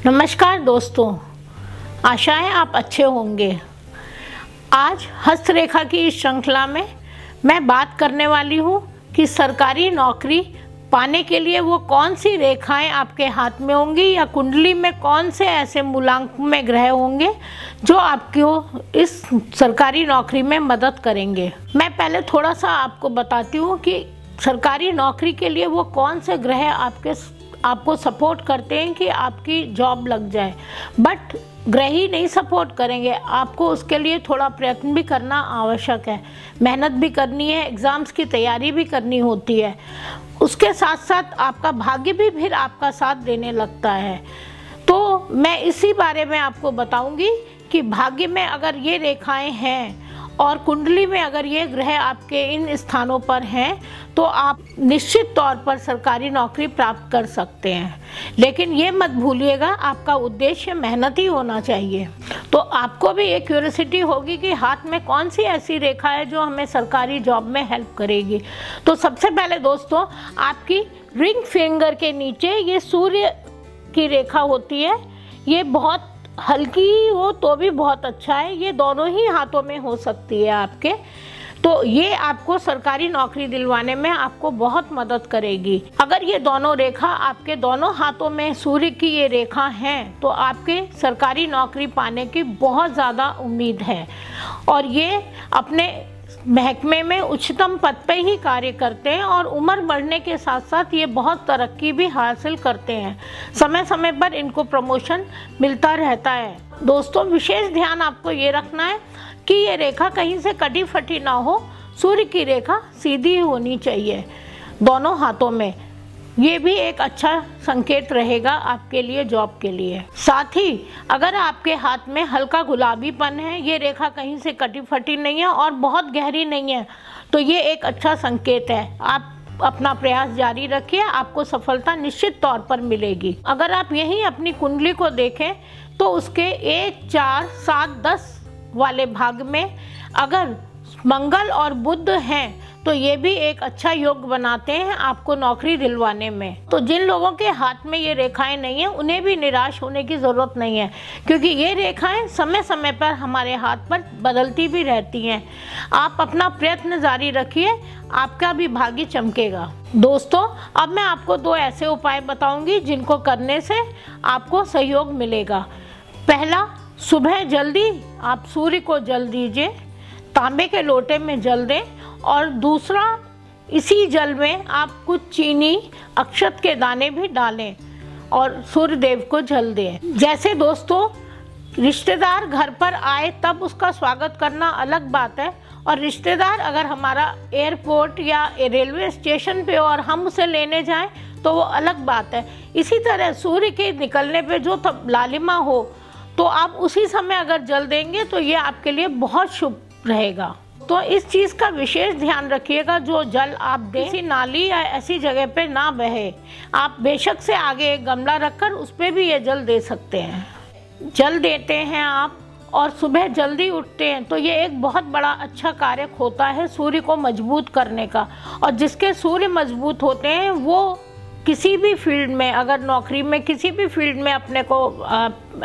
नमस्कार दोस्तों, आशा है आप अच्छे होंगे। आज हस्तरेखा की इस श्रृंखला में मैं बात करने वाली हूँ कि सरकारी नौकरी पाने के लिए वो कौन सी रेखाएं आपके हाथ में होंगी या कुंडली में कौन से ऐसे मूलांक में ग्रह होंगे जो आपको इस सरकारी नौकरी में मदद करेंगे। मैं पहले थोड़ा सा आपको बताती हूँ कि सरकारी नौकरी के लिए वो कौन से ग्रह आपको सपोर्ट करते हैं कि आपकी जॉब लग जाए। बट ग्रह ही नहीं सपोर्ट करेंगे, आपको उसके लिए थोड़ा प्रयत्न भी करना आवश्यक है, मेहनत भी करनी है, एग्ज़ाम्स की तैयारी भी करनी होती है। उसके साथ साथ आपका भाग्य भी फिर आपका साथ देने लगता है। तो मैं इसी बारे में आपको बताऊंगी कि भाग्य में अगर ये रेखाएं हैं और कुंडली में अगर ये ग्रह आपके इन स्थानों पर हैं तो आप निश्चित तौर पर सरकारी नौकरी प्राप्त कर सकते हैं। लेकिन ये मत भूलिएगा, आपका उद्देश्य मेहनती होना चाहिए। तो आपको भी एक क्यूरियोसिटी होगी कि हाथ में कौन सी ऐसी रेखा है जो हमें सरकारी जॉब में हेल्प करेगी। तो सबसे पहले दोस्तों, आपकी रिंग फिंगर के नीचे ये सूर्य की रेखा होती है। ये बहुत हल्की हो तो भी बहुत अच्छा है, ये दोनों ही हाथों में हो सकती है आपके। तो ये आपको सरकारी नौकरी दिलवाने में आपको बहुत मदद करेगी। अगर ये दोनों रेखा आपके दोनों हाथों में सूर्य की ये रेखा हैं तो आपके सरकारी नौकरी पाने की बहुत ज़्यादा उम्मीद है। और ये अपने महकमे में उच्चतम पद पे ही कार्य करते हैं और उम्र बढ़ने के साथ साथ ये बहुत तरक्की भी हासिल करते हैं। समय समय पर इनको प्रमोशन मिलता रहता है। दोस्तों, विशेष ध्यान आपको ये रखना है कि ये रेखा कहीं से कटी फटी ना हो। सूर्य की रेखा सीधी होनी चाहिए दोनों हाथों में। ये भी एक अच्छा संकेत रहेगा आपके लिए जॉब के लिए। साथ ही अगर आपके हाथ में हल्का गुलाबीपन है, ये रेखा कहीं से कटी फटी नहीं है और बहुत गहरी नहीं है, तो ये एक अच्छा संकेत है। आप अपना प्रयास जारी रखिए, आपको सफलता निश्चित तौर पर मिलेगी। अगर आप यहीं अपनी कुंडली को देखें तो उसके 1, 4, 7, 10 वाले भाग में अगर मंगल और बुध हैं तो ये भी एक अच्छा योग बनाते हैं आपको नौकरी दिलवाने में। तो जिन लोगों के हाथ में ये रेखाएं नहीं हैं उन्हें भी निराश होने की ज़रूरत नहीं है, क्योंकि ये रेखाएं समय समय पर हमारे हाथ पर बदलती भी रहती हैं। आप अपना प्रयत्न जारी रखिए, आपका भी भाग्य चमकेगा। दोस्तों, अब मैं आपको 2 ऐसे उपाय बताऊंगी जिनको करने से आपको सहयोग मिलेगा। पहला, सुबह जल्दी आप सूर्य को जल दीजिए, तांबे के लोटे में जल दें। और दूसरा, इसी जल में आप कुछ चीनी, अक्षत के दाने भी डालें और सूर्य देव को जल दें। जैसे दोस्तों, रिश्तेदार घर पर आए तब उसका स्वागत करना अलग बात है, और रिश्तेदार अगर हमारा एयरपोर्ट या रेलवे स्टेशन पे और हम उसे लेने जाएं तो वो अलग बात है। इसी तरह सूर्य के निकलने पे जो लालिमा हो तो आप उसी समय अगर जल देंगे तो ये आपके लिए बहुत शुभ रहेगा। तो इस चीज़ का विशेष ध्यान रखिएगा, जो जल आप दें किसी नाली या ऐसी जगह पे ना बहे। आप बेशक से आगे एक गमला रखकर उस पर भी ये जल दे सकते हैं। जल देते हैं आप और सुबह जल्दी उठते हैं तो ये एक बहुत बड़ा अच्छा कार्य होता है सूर्य को मजबूत करने का। और जिसके सूर्य मजबूत होते हैं वो किसी भी फील्ड में, अगर नौकरी में किसी भी फील्ड में अपने को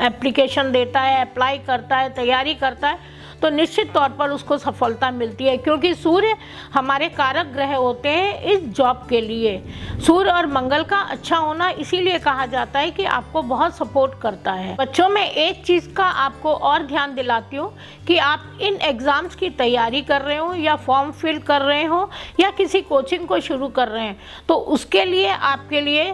एप्लीकेशन देता है, अप्लाई करता है, तैयारी करता है, तो निश्चित तौर पर उसको सफलता मिलती है, क्योंकि सूर्य हमारे कारक ग्रह होते हैं इस जॉब के लिए। सूर्य और मंगल का अच्छा होना इसीलिए कहा जाता है कि आपको बहुत सपोर्ट करता है। बच्चों, में एक चीज़ का आपको और ध्यान दिलाती हूँ कि आप इन एग्ज़ाम्स की तैयारी कर रहे हो या फॉर्म फिल कर रहे हो या किसी कोचिंग को शुरू कर रहे हैं, तो उसके लिए आपके लिए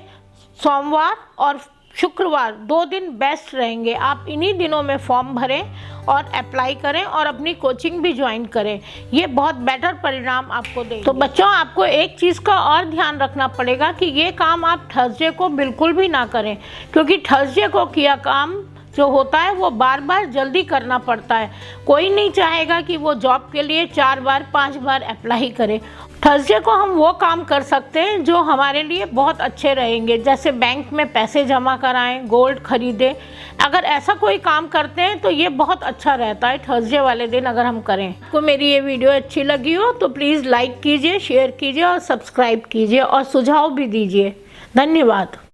सोमवार और शुक्रवार 2 दिन बेस्ट रहेंगे। आप इन्हीं दिनों में फॉर्म भरें और अप्लाई करें और अपनी कोचिंग भी ज्वाइन करें, ये बहुत बेटर परिणाम आपको देंगे। तो बच्चों, आपको एक चीज़ का और ध्यान रखना पड़ेगा कि ये काम आप थर्सडे को बिल्कुल भी ना करें, क्योंकि थर्सडे को किया काम जो होता है वो बार बार जल्दी करना पड़ता है। कोई नहीं चाहेगा कि वो जॉब के लिए 4 बार 5 बार अप्लाई करे। थर्सडे को हम वो काम कर सकते हैं जो हमारे लिए बहुत अच्छे रहेंगे, जैसे बैंक में पैसे जमा कराएं, गोल्ड खरीदें। अगर ऐसा कोई काम करते हैं तो ये बहुत अच्छा रहता है थर्सडे वाले दिन अगर हम करें। आपको मेरी ये वीडियो अच्छी लगी हो तो प्लीज़ लाइक कीजिए, शेयर कीजिए और सब्सक्राइब कीजिए और सुझाव भी दीजिए। धन्यवाद।